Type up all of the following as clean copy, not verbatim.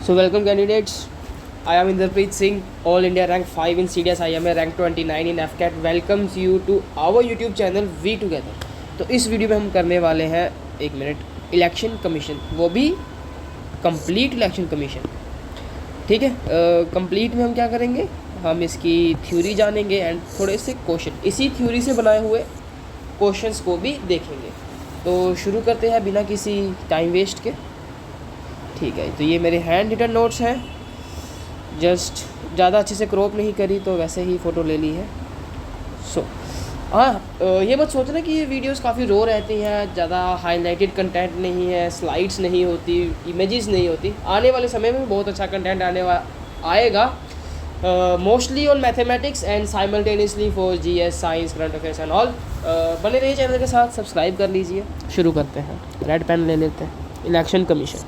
So welcome candidates. I am Inderpreet Singh, All India rank 5 in CDS IMA, rank 29 in FCAT. Welcomes you to our YouTube channel We Together. तो इस video में हम करने वाले हैं election commission, वो भी कंप्लीट इलेक्शन कमीशन। ठीक है, कंप्लीट में हम क्या करेंगे, हम इसकी थ्योरी जानेंगे एंड थोड़े से क्वेश्चन इसी थ्योरी से बनाए हुए क्वेश्चंस को भी देखेंगे। तो शुरू करते हैं बिना किसी टाइम वेस्ट के। ठीक है, तो ये मेरे हैंड रिटन नोट्स हैं, जस्ट ज़्यादा अच्छे से क्रॉप नहीं करी तो वैसे ही फ़ोटो ले ली है। ये मत सोचना कि ये वीडियोस काफ़ी रो रहती हैं, ज़्यादा हाईलाइटेड कंटेंट नहीं है, स्लाइड्स नहीं होती, इमेजेस नहीं होती। आने वाले समय में बहुत अच्छा कंटेंट आएगा, mostly on mathematics and simultaneously for GS, science, current affairs and all. बने रहिए चैनल के साथ, सब्सक्राइब कर लीजिए। शुरू करते हैं, रेड पेन ले लेते हैं। Election commission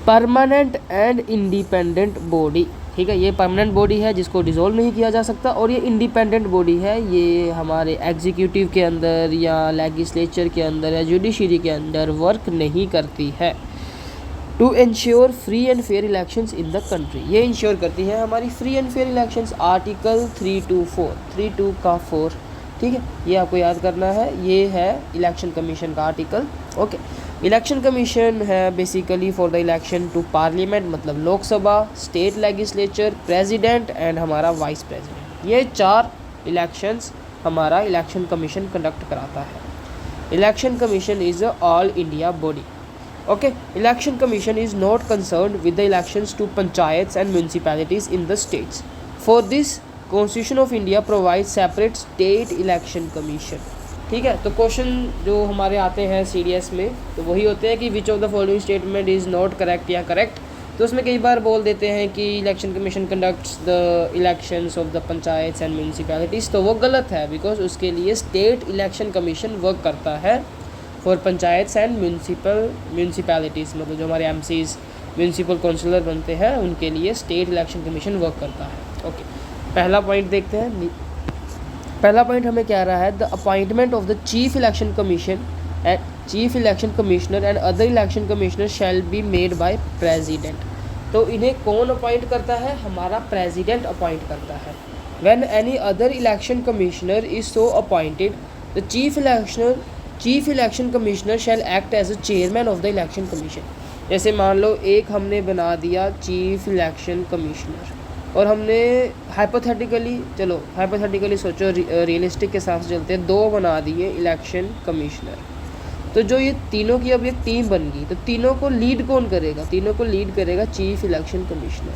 permanent and independent body. ठीक है, ये परमानेंट बॉडी है जिसको डिसॉल्व नहीं किया जा सकता, और ये इंडिपेंडेंट बॉडी है, ये हमारे एग्जीक्यूटिव के अंदर या लेजिस्लेचर के अंदर या जुडिशरी के अंदर वर्क नहीं करती है। To ensure free and fair elections in the country, ये इंश्योर करती है हमारी free and fair elections. Article 324, 32 का 4। ठीक है, ये आपको याद करना है, ये है इलेक्शन कमीशन का आर्टिकल। ओके, इलेक्शन कमीशन है basically for the election to parliament, मतलब Lok Sabha, state legislature, president and हमारा वाइस प्रेसिडेंट। ये 4 इलेक्शंस हमारा इलेक्शन कमीशन कंडक्ट कराता है। Election commission is a all India body. Okay, election commission is not concerned with the elections to panchayats and municipalities in the states. For this constitution of India provide separate state election commission. ठीक है, तो question जो हमारे आते हैं CDS में तो वही होते हैं कि विच of the following statement is not correct या करेक्ट। तो उसमें कई बार बोल देते हैं कि election commission conducts the elections of the panchayats and municipalities, तो वो गलत है, बिकॉज उसके लिए स्टेट इलेक्शन कमीशन वर्क करता है फॉर पंचायत्स एंड म्यूनसिपैलिटीज़, मतलब जो हमारे एमसीज म्यूनसिपल काउंसिलर बनते हैं उनके लिए स्टेट इलेक्शन कमीशन वर्क करता है। ओके, पहला पॉइंट देखते हैं। पहला पॉइंट हमें क्या रहा है, the appointment of the chief election commissioner and other election commissioner shall be made by president. तो इन्हें कौन अपॉइंट करता है, हमारा प्रेसिडेंट अपॉइंट करता है। When any other election commissioner is so appointed, the chief election commissioner shall act as a chairman of the election commission. जैसे मान लो एक हमने बना दिया चीफ इलेक्शन कमिश्नर, और हमने हाइपोथेटिकली सोचो, रियलिस्टिक के साथ चलते हैं, 2 बना दिए इलेक्शन कमिश्नर। तो जो ये तीनों की अब एक टीम बन गई, तो तीनों को लीड कौन करेगा, तीनों को लीड करेगा चीफ इलेक्शन कमिश्नर।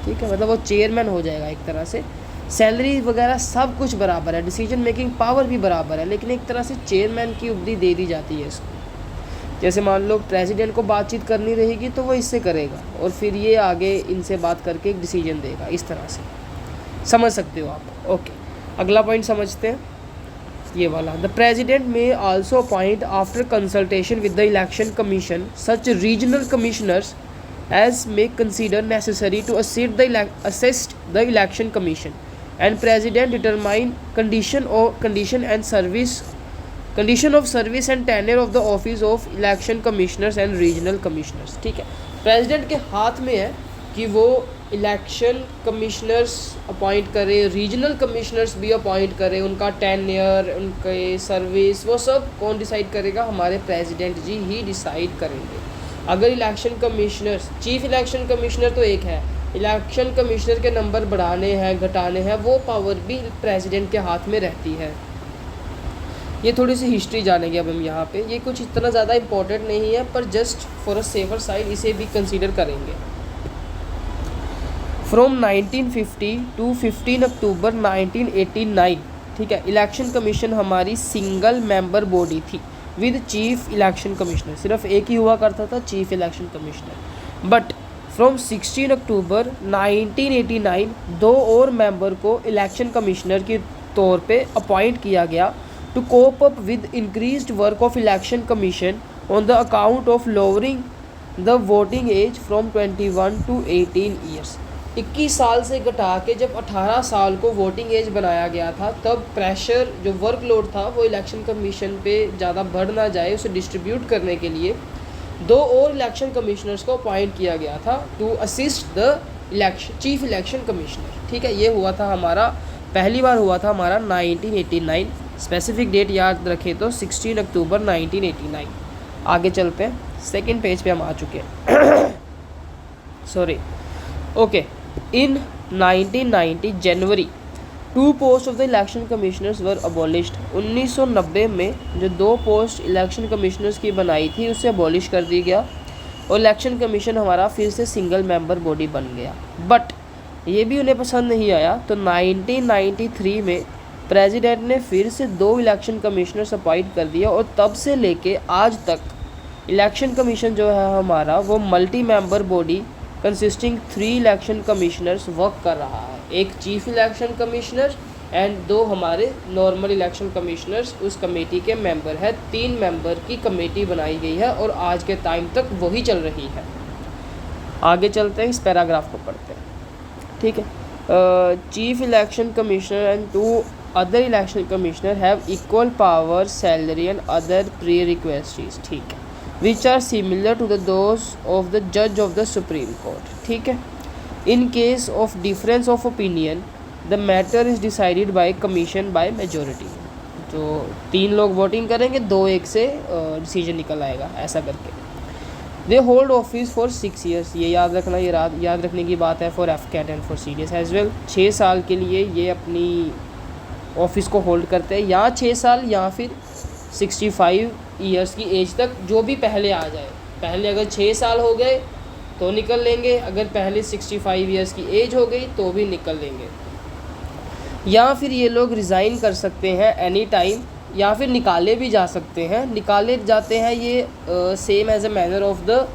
ठीक है, मतलब वो चेयरमैन हो जाएगा एक तरह से। सैलरी वगैरह सब कुछ बराबर है, डिसीजन मेकिंग पावर भी बराबर है, लेकिन एक तरह से चेयरमैन की उपदी दे दी जाती है इसको। जैसे मान लो प्रेसिडेंट को बातचीत करनी रहेगी तो वो इससे करेगा, और फिर ये आगे इनसे बात करके एक डिसीजन देगा। इस तरह से समझ सकते हो आप। ओके, अगला पॉइंट समझते हैं, ये वाला। The president may also appoint after consultation with the election commission such regional commissioners as may consider necessary to assist the election commission, and president determine condition of service and tenure of the office of election commissioners and regional commissioners. ठीक है, president के हाथ में है कि वो election commissioners appoint करे, regional commissioners भी अपॉइंट करे, उनका टेन्योर, उनके सर्विस, वो सब कौन डिसाइड करेगा, हमारे प्रेसिडेंट जी ही डिसाइड करेंगे। अगर election commissioners, chief election commissioner तो एक है, इलेक्शन कमिश्नर के नंबर बढ़ाने हैं घटाने हैं, वो पावर भी प्रेसिडेंट के हाथ में रहती है। ये थोड़ी सी हिस्ट्री जानेंगे अब हम यहाँ पे, ये कुछ इतना ज़्यादा इम्पोर्टेंट नहीं है, पर just for a safer side इसे भी कंसीडर करेंगे। फ्रॉम 1950 टू 15 अक्टूबर 1989, ठीक है, इलेक्शन कमीशन हमारी सिंगल मेंबर बॉडी थी विद चीफ इलेक्शन कमिश्नर। सिर्फ एक ही हुआ करता था, chief election commissioner. But from 16 अक्टूबर 1989 2 और मेंबर को इलेक्शन कमिश्नर के तौर पे अपॉइंट किया गया to cope up with increased work of election commission on the account of lowering the voting age from 21 to 18 years। 21 साल से घटा के जब 18 साल को वोटिंग एज बनाया गया था, तब प्रेशर, जो वर्कलोड था वो इलेक्शन कमीशन पे ज़्यादा बढ़ ना जाए, उसे डिस्ट्रीब्यूट करने के लिए 2 और इलेक्शन कमिश्नर्स को अपॉइंट किया गया था to assist the chief election commissioner. ठीक है, ये हुआ था हमारा, पहली बार हुआ था हमारा 1989। स्पेसिफिक डेट याद रखें तो 16 अक्टूबर 1989। आगे चलते हैं, सेकंड पेज पे हम आ चुके हैं। Sorry, okay. In 1990 January 2 post of the election commissioners were abolished. 1990 में जो 2 पोस्ट इलेक्शन कमिश्नर्स की बनाई थी उसे अबॉलिश कर दी गया और इलेक्शन कमीशन हमारा फिर से सिंगल मेंबर बॉडी बन गया। बट ये भी उन्हें पसंद नहीं आया, तो 1993 में प्रेसिडेंट ने फिर से 2 इलेक्शन कमिश्नर्स अपॉइंट कर दिया और तब से लेके आज तक इलेक्शन कमीशन जो है हमारा वो multi member body consisting 3 election commissioners work कर रहा है। एक चीफ इलेक्शन कमिश्नर एंड 2 हमारे नॉर्मल इलेक्शन कमिश्नर्स उस कमेटी के मेंबर है। 3 मेंबर की कमेटी बनाई गई है और आज के टाइम तक वही चल रही है। आगे चलते हैं, इस पैराग्राफ को पढ़ते हैं। ठीक है, chief election commissioner and 2 other election commissioner have equal power, salary and other prerequisites. ठीक है, which are similar to the those of the जज ऑफ द सुप्रीम कोर्ट। ठीक है, in case of difference of opinion the matter is decided by commission by majority. जो 3 लोग voting करेंगे, 2-1 से decision निकल आएगा, ऐसा करके। They hold office for 6 years. ये याद रखना, ये याद रखने की बात है for AFCAT and for CDS as well. 6 साल के लिए ये अपनी ऑफिस को होल्ड करते हैं, या 6 साल या फिर 65 ईयर्स की एज तक, जो भी पहले आ जाए। पहले अगर 6 साल हो गए तो निकल लेंगे, अगर पहले 65 ईयर्स की एज हो गई तो भी निकल लेंगे। या फिर ये लोग रिज़ाइन कर सकते हैं एनी टाइम, या फिर निकाले भी जा सकते हैं। निकाले जाते हैं ये same as a manner of the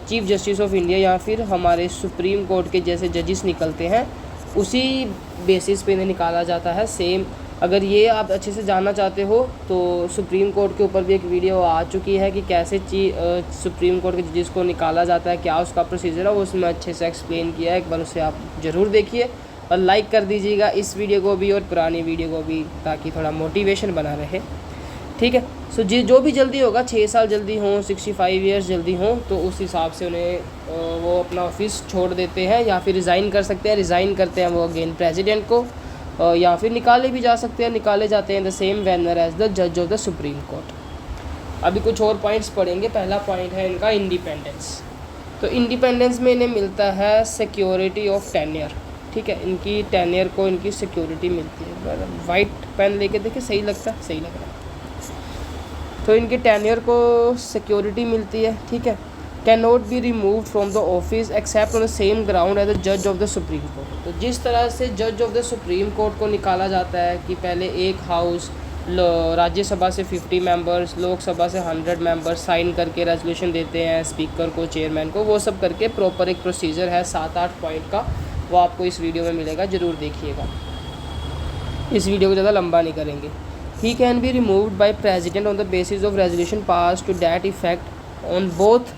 chief justice of India, या फिर हमारे सुप्रीम कोर्ट के जैसे जजेस निकलते हैं, उसी बेसिस पे इन्हें निकाला जाता है सेम। अगर ये आप अच्छे से जानना चाहते हो तो सुप्रीम कोर्ट के ऊपर भी एक वीडियो आ चुकी है कि कैसे सुप्रीम कोर्ट के जजेस को निकाला जाता है, क्या उसका प्रोसीजर है, वो उसमें अच्छे से एक्सप्लेन किया है। एक बार उसे आप ज़रूर देखिए और लाइक कर दीजिएगा इस वीडियो को भी और पुरानी वीडियो को भी, ताकि थोड़ा मोटिवेशन बना रहे। ठीक है, सो जो भी जल्दी होगा, 6 साल जल्दी हों, 65 ईयर्स जल्दी हों, तो उस हिसाब से उन्हें वो अपना ऑफिस छोड़ देते हैं, या फिर रिज़ाइन कर सकते हैं। रिज़ाइन करते हैं वो अगेन प्रेसिडेंट को, या फिर निकाले भी जा सकते हैं। निकाले जाते हैं द सेम वैनर एज द जज ऑफ द सुप्रीम कोर्ट। अभी कुछ और पॉइंट्स पढ़ेंगे। पहला पॉइंट है इनका इंडिपेंडेंस। तो इंडिपेंडेंस में इन्हें मिलता है सिक्योरिटी ऑफ टेन्योर। ठीक है, इनकी टेन्योर को इनकी सिक्योरिटी मिलती है। वाइट पेन लेके देखिए, सही लगता है, सही लग रहा है। तो इनके टेन्योर को सिक्योरिटी मिलती है। ठीक है, can not be remove from the office except on the same ground as the जज ऑफ द सुप्रीम कोर्ट। तो जिस तरह से जज ऑफ द सुप्रीम कोर्ट को निकाला जाता है कि पहले एक हाउस, राज्यसभा से 50 मेंबर्स, लोकसभा से 100 मेंबर्स साइन करके रेजोल्यूशन देते हैं स्पीकर को, चेयरमैन को, वो सब करके प्रॉपर एक प्रोसीजर है 7-8 पॉइंट का, वो आपको इस वीडियो में मिलेगा, ज़रूर देखिएगा। इस वीडियो को ज़्यादा लंबा नहीं करेंगे। He can be removed by president on the basis of resolution pass to that effect on both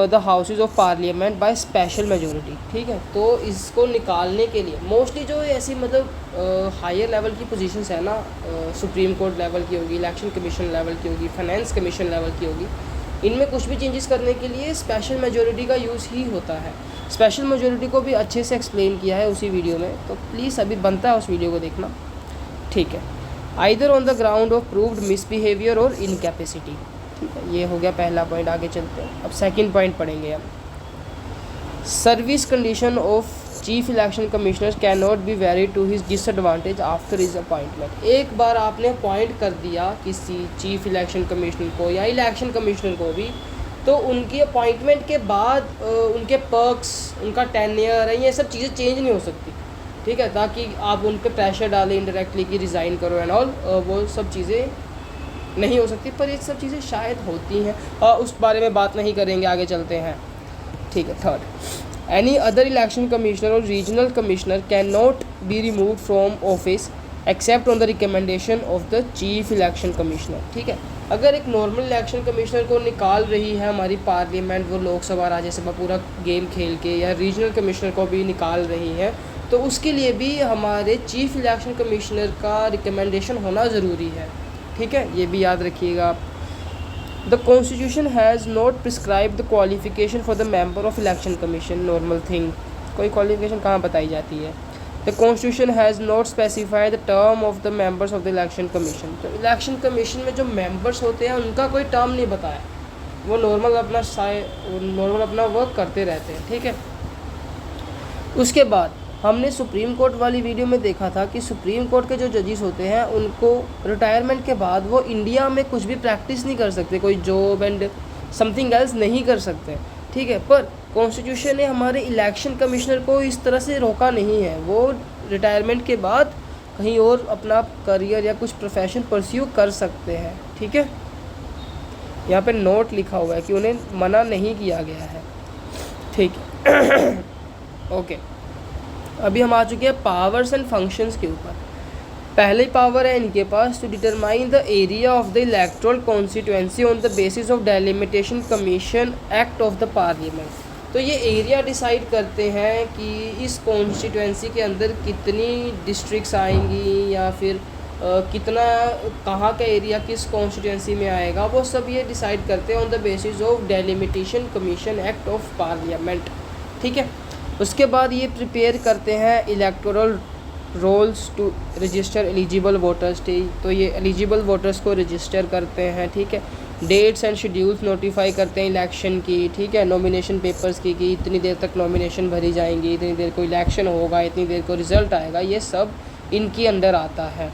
the houses of parliament by special majority. ठीक है, तो इसको निकालने के लिए मोस्टली जो ऐसी मतलब हायर लेवल की पोजीशंस है ना, सुप्रीम कोर्ट लेवल की होगी, इलेक्शन कमीशन लेवल की होगी, फाइनेंस कमीशन लेवल की होगी, इनमें कुछ भी चेंजेस करने के लिए स्पेशल मेजोरिटी का यूज़ ही होता है। स्पेशल मेजोरिटी को भी अच्छे से एक्सप्लेन किया है उसी वीडियो में, तो प्लीज़ अभी बनता है उस वीडियो को देखना। ठीक है, either on the ground of proved misbehaviour और इनकैपेसिटी। ठीक है, ये हो गया पहला पॉइंट। आगे चलते हैं, अब सेकंड पॉइंट पढ़ेंगे हम। Service condition of chief election commissioner can not be vary to his disadvantage after his appointment. एक बार आपने अपॉइंट कर दिया किसी चीफ इलेक्शन कमिश्नर को या इलेक्शन कमिश्नर को भी, तो उनकी अपॉइंटमेंट के बाद उनके पर्क्स, उनका टेन्योर है, ये सब चीज़ें चेंज नहीं हो सकती। ठीक है, ताकि आप उन पर प्रेशर डालें इनडायरेक्टली कि रिज़ाइन करो एंड ऑल, वो सब चीज़ें नहीं हो सकती, पर ये सब चीज़ें शायद होती हैं, और उस बारे में बात नहीं करेंगे, आगे चलते हैं। ठीक है, third, any other election commissioner और regional commissioner can not be remove from office except on the recommendation of the chief election commissioner. ठीक है, अगर एक नॉर्मल इलेक्शन कमिश्नर को निकाल रही है हमारी पार्लियामेंट, वो लोकसभा राज्यसभा पूरा गेम खेल के, या रीजनल कमिश्नर को भी निकाल रही है, तो उसके लिए भी हमारे चीफ इलेक्शन कमिश्नर का रिकमेंडेशन होना ज़रूरी है। ठीक है, ये भी याद रखिएगा आप। The constitution has not prescribe the qualification for the member of election commission, normal thing, कोई क्वालिफिकेशन कहाँ बताई जाती है। The constitution has not specified the term of the members of the election commission, तो इलेक्शन कमीशन में जो members होते हैं उनका कोई टर्म नहीं बताया, वो नॉर्मल अपना वर्क करते रहते हैं, ठीक है। उसके बाद हमने सुप्रीम कोर्ट वाली वीडियो में देखा था कि सुप्रीम कोर्ट के जो जजेस होते हैं उनको रिटायरमेंट के बाद वो इंडिया में कुछ भी प्रैक्टिस नहीं कर सकते, कोई जॉब एंड समथिंग एल्स नहीं कर सकते, ठीक है। पर कॉन्स्टिट्यूशन ने हमारे इलेक्शन कमिश्नर को इस तरह से रोका नहीं है, वो रिटायरमेंट के बाद कहीं और अपना करियर या कुछ प्रोफेशन परस्यू कर सकते हैं, ठीक है। यहाँ पे नोट लिखा हुआ है कि उन्हें मना नहीं किया गया है, ठीक है। ओके, अभी हम आ चुके हैं पावर्स एंड फंक्शंस के ऊपर। पहले पावर है इनके पास to determine the area of the electoral constituency on the basis of delimitation commission act of the parliament, तो ये एरिया डिसाइड करते हैं कि इस कॉन्स्टिट्यूएंसी के अंदर कितनी डिस्ट्रिक्ट्स आएंगी या फिर कितना कहाँ का एरिया किस कॉन्स्टिट्यूएंसी में आएगा, वो सब ये डिसाइड करते हैं on the basis of delimitation commission act of parliament, ठीक है। उसके बाद ये प्रिपेयर करते हैं electoral rolls to register eligible voters, तो ये एलिजिबल वोटर्स को रजिस्टर करते हैं, ठीक है। डेट्स एंड शेड्यूल्स नोटिफाई करते हैं इलेक्शन की, ठीक है। नॉमिनेशन पेपर्स की कि इतनी देर तक नॉमिनेशन भरी जाएंगी, इतनी देर को इलेक्शन होगा, इतनी देर को रिज़ल्ट आएगा, ये सब इनकी अंडर आता है।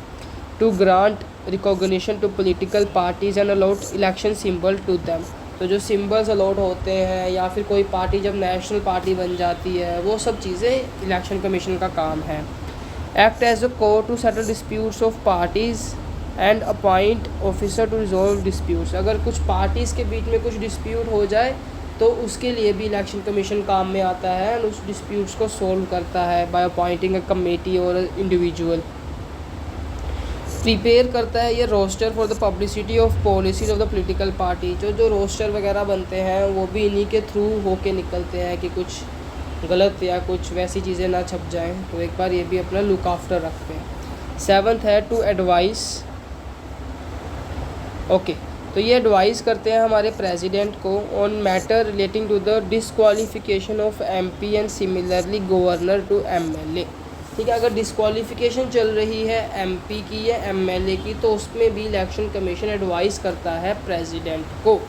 To grant recognition to political parties and allot election symbol to them, तो जो सिंबल्स अलॉट होते हैं या फिर कोई पार्टी जब नेशनल पार्टी बन जाती है, वो सब चीज़ें इलेक्शन कमीशन का काम है। Act as a court to settle disputes of parties and appoint officer to resolve disputes, अगर कुछ पार्टीज़ के बीच में कुछ डिस्प्यूट हो जाए तो उसके लिए भी इलेक्शन कमीशन काम में आता है और उस डिस्प्यूट्स को सोल्व करता है बाय अपॉइंटिंग अ कमेटी और इंडिविजुअल। प्रिपेयर करता है ये roster for the publicity of policies of the political party, जो रोस्टर वगैरह बनते हैं वो भी इन्हीं के थ्रू होके निकलते हैं कि कुछ गलत या कुछ वैसी चीज़ें ना छप जाएं, तो एक बार ये भी अपना लुक आफ्टर रखते हैं। 7th है टू एडवाइस, ओके, तो ये एडवाइस करते हैं हमारे प्रेसिडेंट को on matter relating to the disqualification of MP and similarly governor to MLA, ठीक है। अगर डिस्क्वालिफिकेशन चल रही है MP की या MLA की तो उसमें भी इलेक्शन कमीशन एडवाइस करता है प्रेसिडेंट को।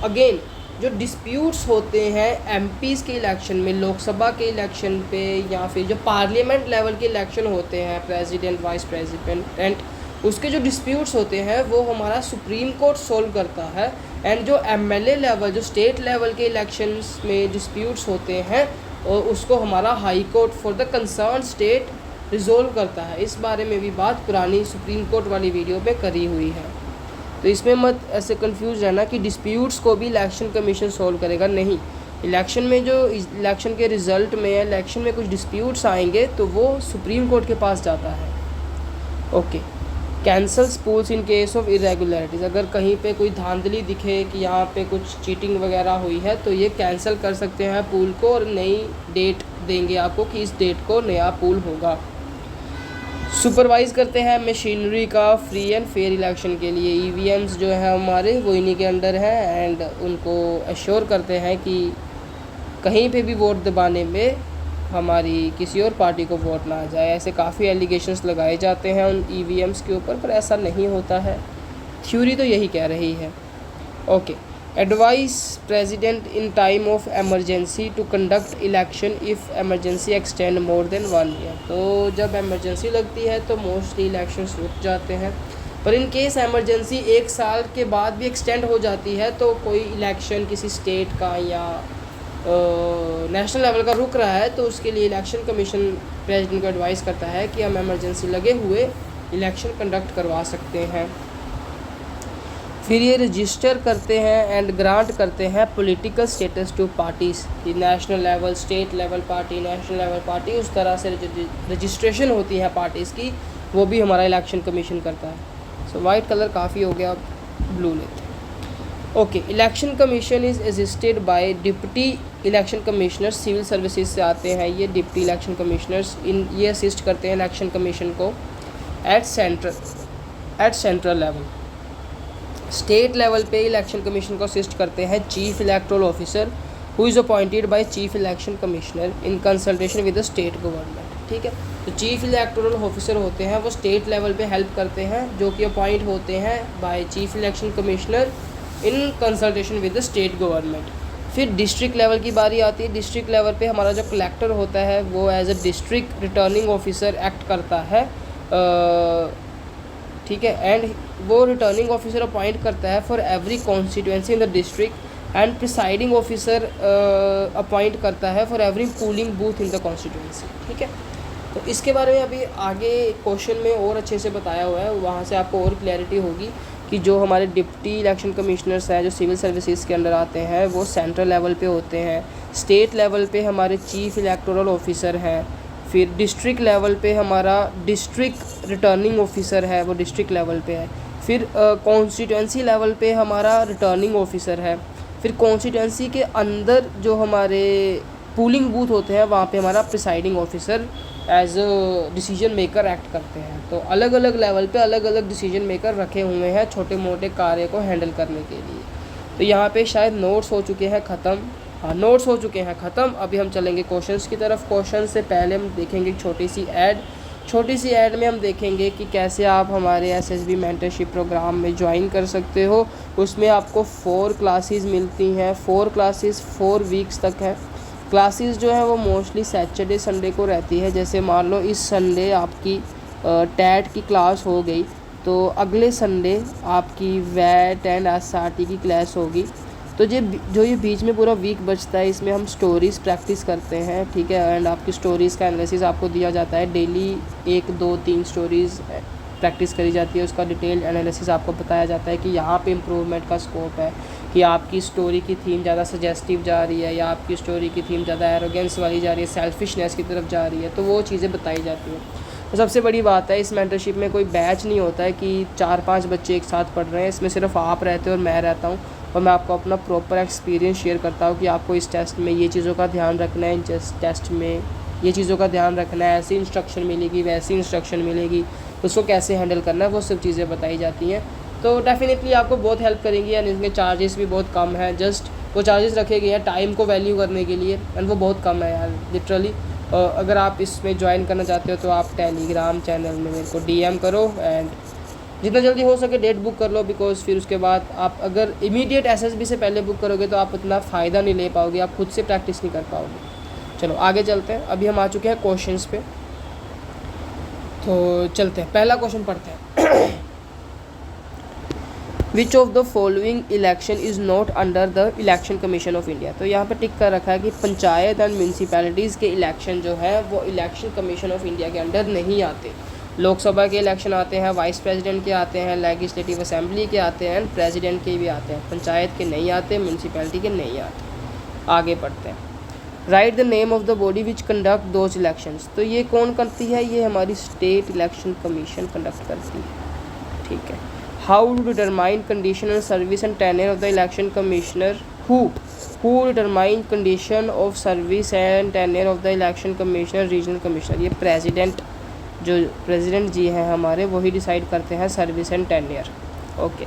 अगेन जो डिस्प्यूट्स होते हैं MPs के इलेक्शन में, लोकसभा के इलेक्शन पे या फिर जो पार्लियामेंट लेवल के इलेक्शन होते हैं प्रेसिडेंट वाइस प्रेसिडेंट, उसके जो डिस्प्यूट्स होते हैं वो हमारा सुप्रीम कोर्ट सोल्व करता है। एंड जो MLA लेवल जो स्टेट लेवल के इलेक्शंस में डिस्प्यूट्स होते हैं और उसको हमारा high court for the concern state resolve करता है। इस बारे में भी बात पुरानी सुप्रीम कोर्ट वाली वीडियो पे करी हुई है, तो इसमें मत ऐसे कंफ्यूज रहना कि डिस्प्यूट्स को भी इलेक्शन कमीशन सोल्व करेगा, नहीं। इलेक्शन में जो इलेक्शन के रिज़ल्ट में या इलेक्शन में कुछ डिस्प्यूट्स आएंगे तो वो सुप्रीम कोर्ट के पास जाता है। Okay, cancels pools in case of irregularities, अगर कहीं पे कोई धांधली दिखे कि यहाँ पे कुछ चीटिंग वगैरह हुई है तो ये कैंसिल कर सकते हैं पूल को और नई डेट देंगे आपको कि इस डेट को नया पूल होगा। सुपरवाइज़ करते हैं मशीनरी का फ्री एंड फेयर इलेक्शन के लिए, EVMs जो है हमारे वो इन्हीं के अंडर है एंड उनको एश्योर करते हैं कि कहीं पे भी वोट दबाने में हमारी किसी और पार्टी को वोट ना आ जाए। ऐसे काफ़ी एलिगेशंस लगाए जाते हैं उन EVMs के ऊपर, पर ऐसा नहीं होता है, थ्योरी तो यही कह रही है। Okay, advise president in time of emergency to conduct election if emergency extend more than 1 year, तो जब एमरजेंसी लगती है तो मोस्टली इलेक्शंस रुक जाते हैं, पर इन केस एमरजेंसी 1 साल के बाद भी एक्सटेंड हो जाती है तो कोई इलेक्शन किसी स्टेट का या नेशनल लेवल का रुक रहा है तो उसके लिए इलेक्शन कमीशन प्रेसिडेंट को एडवाइस करता है कि हम एमरजेंसी लगे हुए इलेक्शन कंडक्ट करवा सकते हैं। फिर ये रजिस्टर करते हैं एंड ग्रांट करते हैं पॉलिटिकल स्टेटस टू पार्टीज़ कि national level, state level party, national level party, उस तरह से रजिस्ट्रेशन होती है पार्टीज़ की, वो भी हमारा इलेक्शन कमीशन करता है। सो वाइट कलर काफ़ी हो गया, ब्लू लेते हैं। Okay, election commission is assisted by deputy election commissioner, civil services से आते हैं ये डिप्टी इलेक्शन कमिश्नर्स, ये असिस्ट करते हैं इलेक्शन कमीशन को at central level. State level पे इलेक्शन कमीशन को असिस्ट करते हैं chief electoral officer who is appointed by chief election commissioner in consultation with the state government. ठीक है, तो चीफ इलेक्टोरल ऑफिसर होते हैं वो स्टेट लेवल पे हेल्प करते हैं, जो कि अपॉइंट होते हैं bye chief election commissioner in consultation with the state government. फिर डिस्ट्रिक्ट लेवल की बारी आती है। डिस्ट्रिक्ट लेवल पे हमारा जो कलेक्टर होता है वो as a district returning officer act करता है। ठीक है, एंड वो रिटर्निंग ऑफिसर अपॉइंट करता है for every constituency in the district and presiding officer appoint करता है for every polling booth in the constituency. ठीक है, तो इसके बारे में अभी आगे क्वेश्चन में और अच्छे से बताया हुआ है, वहाँ से आपको और क्लैरिटी होगी कि जो हमारे डिप्टी इलेक्शन कमिश्नर्स हैं जो सिविल सर्विसेज के अंडर आते हैं वो सेंट्रल लेवल पे होते हैं। स्टेट लेवल पे हमारे चीफ इलेक्टोरल ऑफिसर हैं। फिर डिस्ट्रिक्ट लेवल पे हमारा डिस्ट्रिक्ट रिटर्निंग ऑफिसर है, वो डिस्ट्रिक्ट लेवल पे है। फिर कॉन्स्टिट्यूंसी लेवल पे हमारा रिटर्निंग ऑफिसर है। फिर कॉन्स्टिट्यूंसी के अंदर जो हमारे पोलिंग बूथ होते हैं वहाँ पे हमारा presiding officer as a decision maker act करते हैं। तो अलग अलग लेवल पे अलग अलग डिसीजन मेकर रखे हुए हैं छोटे मोटे कार्य को हैंडल करने के लिए। तो यहाँ पे शायद नोट्स हो चुके हैं ख़त्म। हाँ, नोट्स हो चुके हैं ख़त्म। अभी हम चलेंगे क्वेश्चंस की तरफ। क्वेश्चन से पहले हम देखेंगे छोटी सी ऐड में हम देखेंगे कि कैसे आप हमारे एसएसबी मेंटरशिप प्रोग्राम में ज्वाइन कर सकते हो। उसमें आपको 4 क्लासेस मिलती हैं। 4 क्लासेस 4 वीक्स तक है। क्लासेस जो है वो मोस्टली सैटरडे संडे को रहती है। जैसे मान लो इस संडे आपकी टैट की क्लास हो गई तो अगले संडे आपकी वैट एंड एसआरटी की क्लास होगी। तो जो ये बीच में पूरा वीक बचता है इसमें हम स्टोरीज़ प्रैक्टिस करते हैं। ठीक है, एंड आपकी स्टोरीज़ का एनालिसिस आपको दिया जाता है। डेली 1 2 3 स्टोरीज़ प्रैक्टिस करी जाती है, उसका डिटेल एनालिसिस आपको बताया जाता है कि यहाँ पे इम्प्रूवमेंट का स्कोप है, कि आपकी स्टोरी की थीम ज़्यादा सजेस्टिव जा रही है या आपकी स्टोरी की थीम ज़्यादा एरोगेंस वाली जा रही है, सेल्फिशनेस की तरफ जा रही है, तो वो चीज़ें बताई जाती हैं। तो सबसे बड़ी बात है इस मेंटरशिप में कोई बैच नहीं होता है कि 4-5 बच्चे एक साथ पढ़ रहे हैं। इसमें सिर्फ आप रहते हो और मैं रहता हूँ और मैं आपको अपना प्रॉपर एक्सपीरियंस शेयर करता हूँ कि आपको इस टेस्ट में ये चीज़ों का ध्यान रखना है, इस टेस्ट में ये चीज़ों का ध्यान रखना है, ऐसी इंस्ट्रक्शन मिलेगी वैसी इंस्ट्रक्शन मिलेगी, उसको कैसे हैंडल करना है, वो सब चीज़ें बताई जाती हैं। तो डेफिनेटली आपको बहुत हेल्प करेंगी एंड इनके चार्जेस भी बहुत कम हैं। जस्ट वो चार्जेस रखे गए हैं टाइम को वैल्यू करने के लिए एंड वो बहुत कम है यार लिटरली। अगर आप इसमें ज्वाइन करना चाहते हो तो आप टेलीग्राम चैनल में मेरे को डीएम करो एंड जितना जल्दी हो सके डेट बुक कर लो, बिकॉज फिर उसके बाद आप अगर इमीडिएट एसएसबी से पहले बुक करोगे तो आप उतना फ़ायदा नहीं ले पाओगे, आप खुद से प्रैक्टिस नहीं कर पाओगे। चलो आगे चलते हैं। अभी हम आ चुके हैं क्वेश्चंस पे, तो चलते हैं। पहला क्वेश्चन पढ़ते हैं। Which of the following election is not under the election commission of India. तो यहाँ पे टिक कर रखा है कि पंचायत एंड म्यूनसिपैलिटीज़ के इलेक्शन जो है वो इलेक्शन कमीशन ऑफ इंडिया के अंडर नहीं आते। लोकसभा के इलेक्शन आते हैं, वाइस प्रेसिडेंट के आते हैं, लेजिस्लेटिव असेंबली के आते हैं, प्रेसिडेंट के भी आते हैं। पंचायत के नहीं आते, म्यूनसिपैलिटी के नहीं आते। आगे पढ़ते हैं। Right the name of the body which conduct those elections. तो ये कौन करती है? ये हमारी स्टेट इलेक्शन कमीशन कंडक्ट करती है। ठीक है। How to determine condition and service and tenure of the election commissioner who determine condition of service and tenure of the election commissioner regional commissioner. ये प्रेसिडेंट जी हैं हमारे, वही डिसाइड करते हैं service and tenure. Okay.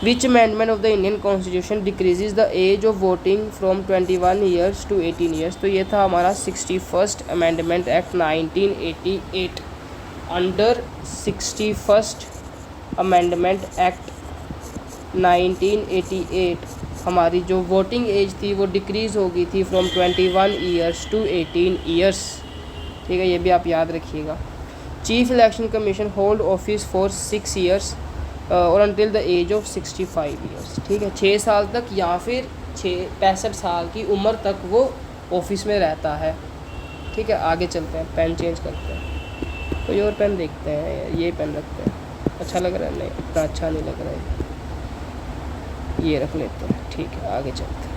Which amendment of the Indian constitution decreases the age of voting from 21 years to 18 years. तो ये था हमारा 61st amendment act 1988। Under 61st amendment act 1988 हमारी जो वोटिंग एज थी वो डिक्रीज़ हो गई थी फ्रॉम 21 ईयर्स टू 18 ईयर्स। ठीक है, ये भी आप याद रखिएगा। Chief election commission hold office for 6 years और until the age of 65 years. ठीक है, 6 साल तक या फिर 65 साल की उम्र तक वो ऑफिस में रहता है। ठीक है, आगे चलते हैं। पेन चेंज करते हैं, कोई और पेन देखते हैं। ये पेन रखते हैं, अच्छा लग रहा है? नहीं, इतना अच्छा नहीं लग रहा है, ये रख लेते हैं। ठीक है, आगे चलते हैं।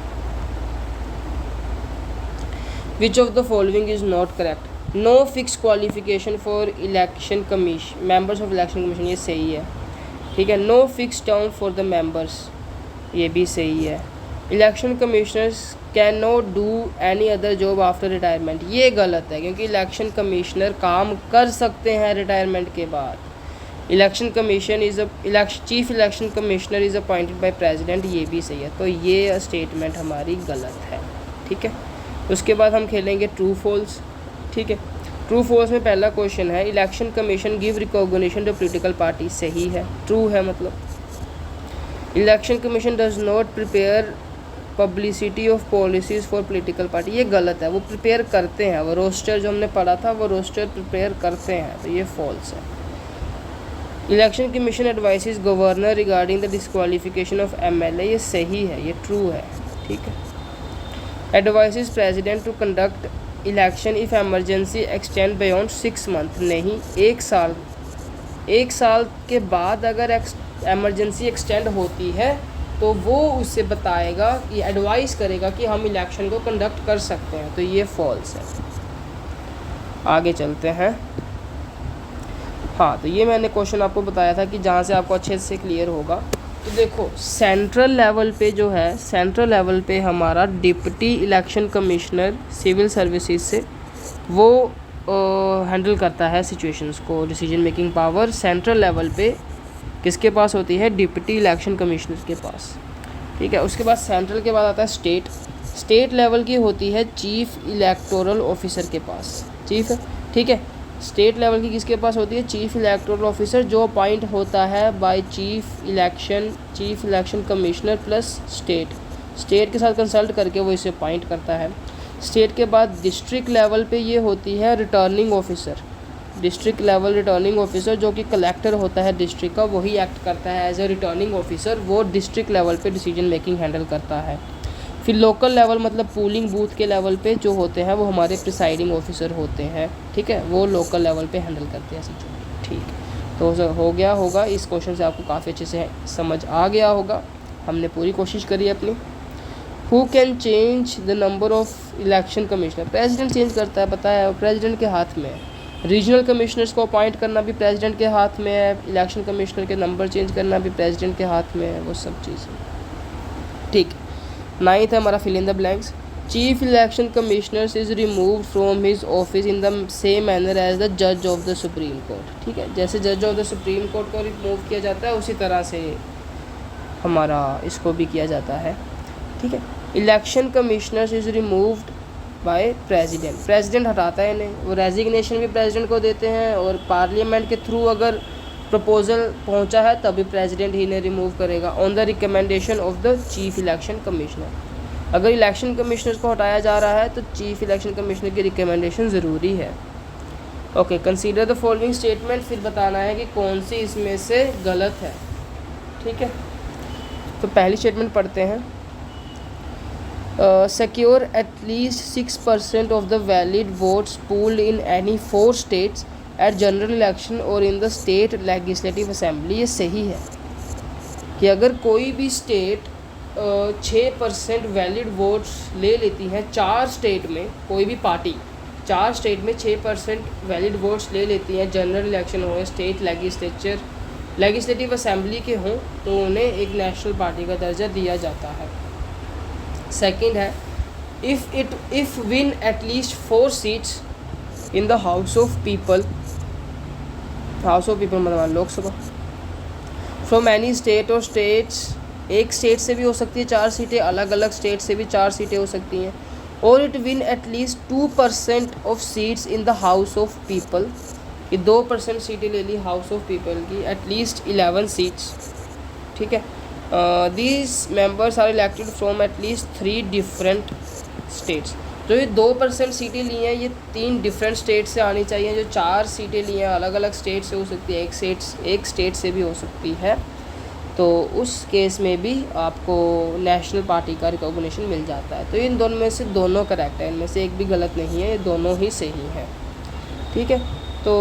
Which of the following is not correct. No fix qualification for election commission members of election commission, ये सही है। ठीक है। No fix term for the members, ये भी सही है। Election commissioners can not do any other job after retirement, ये गलत है क्योंकि इलेक्शन कमिश्नर काम कर सकते हैं रिटायरमेंट के बाद। Election commission chief election commissioner is appointed by president, ये भी सही है। तो ये स्टेटमेंट हमारी गलत है, ठीक है। उसके बाद हम खेलेंगे ट्रू फॉल्स, ठीक है। ट्रू फॉल्स में पहला क्वेश्चन है election commission give recognition to political party, सही है, ट्रू है। मतलब election commission does not prepare publicity of policies for political party, ये गलत है। वो प्रिपेयर करते हैं, वो रोस्टर जो हमने पढ़ा था वो रोस्टर प्रिपेयर करते हैं, तो ये फॉल्स है। Election commission advises governor regarding the disqualification of MLA, ये सही है, ये ट्रू है, ठीक है। Advises president to conduct election if emergency extend beyond 6 month, नहीं, 1 साल के बाद अगर एमरजेंसी एक्सटेंड होती है तो वो उससे बताएगा कि एडवाइस करेगा कि हम इलेक्शन को कंडक्ट कर सकते हैं, तो ये फॉल्स है। आगे चलते हैं। हाँ, तो ये मैंने क्वेश्चन आपको बताया था कि जहाँ से आपको अच्छे से क्लियर होगा। तो देखो सेंट्रल लेवल पे जो है, सेंट्रल लेवल पे हमारा deputy election commissioner civil services से वो हैंडल करता है सिचुएशंस को। Decision making power central level पे किसके पास होती है? डिप्टी इलेक्शन कमिश्नर के पास, ठीक है। उसके बाद सेंट्रल के बाद आता है स्टेट। स्टेट लेवल की होती है चीफ इलेक्टोरल ऑफिसर के पास, चीफ है, ठीक है। स्टेट लेवल की किसके पास होती है? चीफ इलेक्टोरल ऑफिसर, जो अपॉइंट होता है bye chief election commissioner plus state के साथ कंसल्ट करके वो इसे अपॉइंट करता है। स्टेट के बाद डिस्ट्रिक्ट लेवल पे ये होती है returning officer, district level returning officer, जो कि कलेक्टर होता है डिस्ट्रिक्ट का, वही एक्ट करता है एज ए रिटर्निंग ऑफिसर, वो डिस्ट्रिक्ट लेवल पे डिसीजन मेकिंग हैंडल करता है। फिर लोकल लेवल मतलब पोलिंग बूथ के लेवल पे जो होते हैं वो हमारे प्रिसाइडिंग ऑफिसर होते हैं, ठीक है, वो लोकल लेवल पे हैंडल करते हैं सिचुएशन, ठीक। तो हो गया होगा, इस क्वेश्चन से आपको काफ़ी अच्छे से समझ आ गया होगा। हमने पूरी कोशिश करी अपनी। Who can change the number of election commissioner? President change करता है, पता है, प्रेसिडेंट के हाथ में है। रीजनल कमिश्नर्स को अपॉइंट करना भी प्रेसिडेंट के हाथ में है, इलेक्शन कमिश्नर के नंबर चेंज करना भी प्रेसिडेंट के हाथ में है, वो सब चीज़ें, ठीक। 9th है हमारा fill in the blanks. Chief election commissioners is removed from his office in the same manner as the जज ऑफ द सुप्रीम कोर्ट, ठीक है। जैसे जज ऑफ द सुप्रीम कोर्ट को रिमूव किया जाता है उसी तरह से हमारा इसको भी किया जाता है, ठीक है। Election commissioners is removed by president हटाता है इन्हें, वो रेजिग्नेशन भी प्रेसिडेंट को देते हैं, और पार्लियामेंट के थ्रू अगर प्रपोजल पहुंचा है तभी प्रेसिडेंट ही इन्हें रिमूव करेगा on the recommendation of the chief election commissioner. अगर इलेक्शन कमिश्नर को हटाया जा रहा है तो चीफ इलेक्शन कमिश्नर की रिकमेंडेशन ज़रूरी है। Okay, consider the following statement, फिर बताना है कि कौन सी इसमें से गलत है, ठीक है। तो पहली स्टेटमेंट पढ़ते हैं। secure at least 6% of the valid votes pooled in any 4 states at general election or in the state legislative assembly, ये सही है कि अगर कोई भी स्टेट 6% वैलिड वोट्स ले लेती है, 4 स्टेट में कोई भी पार्टी 4 स्टेट में 6% वैलिड वोट्स ले लेती हैं, जनरल इलेक्शन हो, स्टेट लेजिस्लेटिव असेंबली के हों, तो उन्हें एक नेशनल पार्टी का दर्जा दिया जाता है। सेकंड है if win at least 4 seats in the house of people मतलब लोकसभा फ्रॉम एनी स्टेट और स्टेट्स, एक स्टेट से भी हो सकती है 4 सीटें, अलग अलग स्टेट से भी 4 सीटें हो सकती हैं, और it win at least 2% of seats in the house of people, ये 2% सीटें ले ली हाउस ऑफ पीपल की, एट लीस्ट 11 सीट्स, ठीक है। these members are elected from at least 3 different states। जो ये 2% सीटें ली हैं ये 3 डिफरेंट स्टेट से आनी चाहिए, जो 4 सीटें ली हैं अलग अलग स्टेट से हो सकती है, एक स्टेट से भी हो सकती है, तो उस केस में भी आपको नेशनल पार्टी का रिकॉग्निशन मिल जाता है। तो इन दोनों में से दोनों करेक्ट है, इनमें से एक भी गलत नहीं है, ये दोनों ही सही है, ठीक है। तो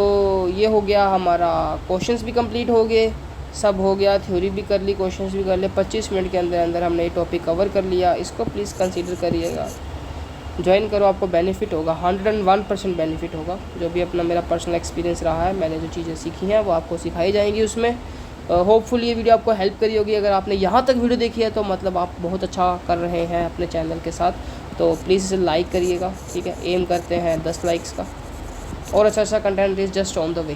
ये हो गया हमारा, क्वेश्चंस भी कंप्लीट हो गए, सब हो गया, थ्योरी भी कर ली, क्वेश्चंस भी कर ले। 25 मिनट के अंदर हमने ये टॉपिक कवर कर लिया, इसको प्लीज़ कंसीडर करिएगा, ज्वाइन करो, आपको बेनिफिट होगा, 101% बेनिफिट होगा। जो भी अपना मेरा पर्सनल एक्सपीरियंस रहा है, मैंने जो चीज़ें सीखी हैं वो आपको सिखाई जाएंगी उसमें। होपफुली ये वीडियो आपको हेल्प करी होगी। अगर आपने यहाँ तक वीडियो देखी है तो मतलब आप बहुत अच्छा कर रहे हैं अपने चैनल के साथ, तो प्लीज़ इसे लाइक करिएगा, ठीक है। एम करते हैं 10 लाइक्स का, और अच्छा content is just on the way.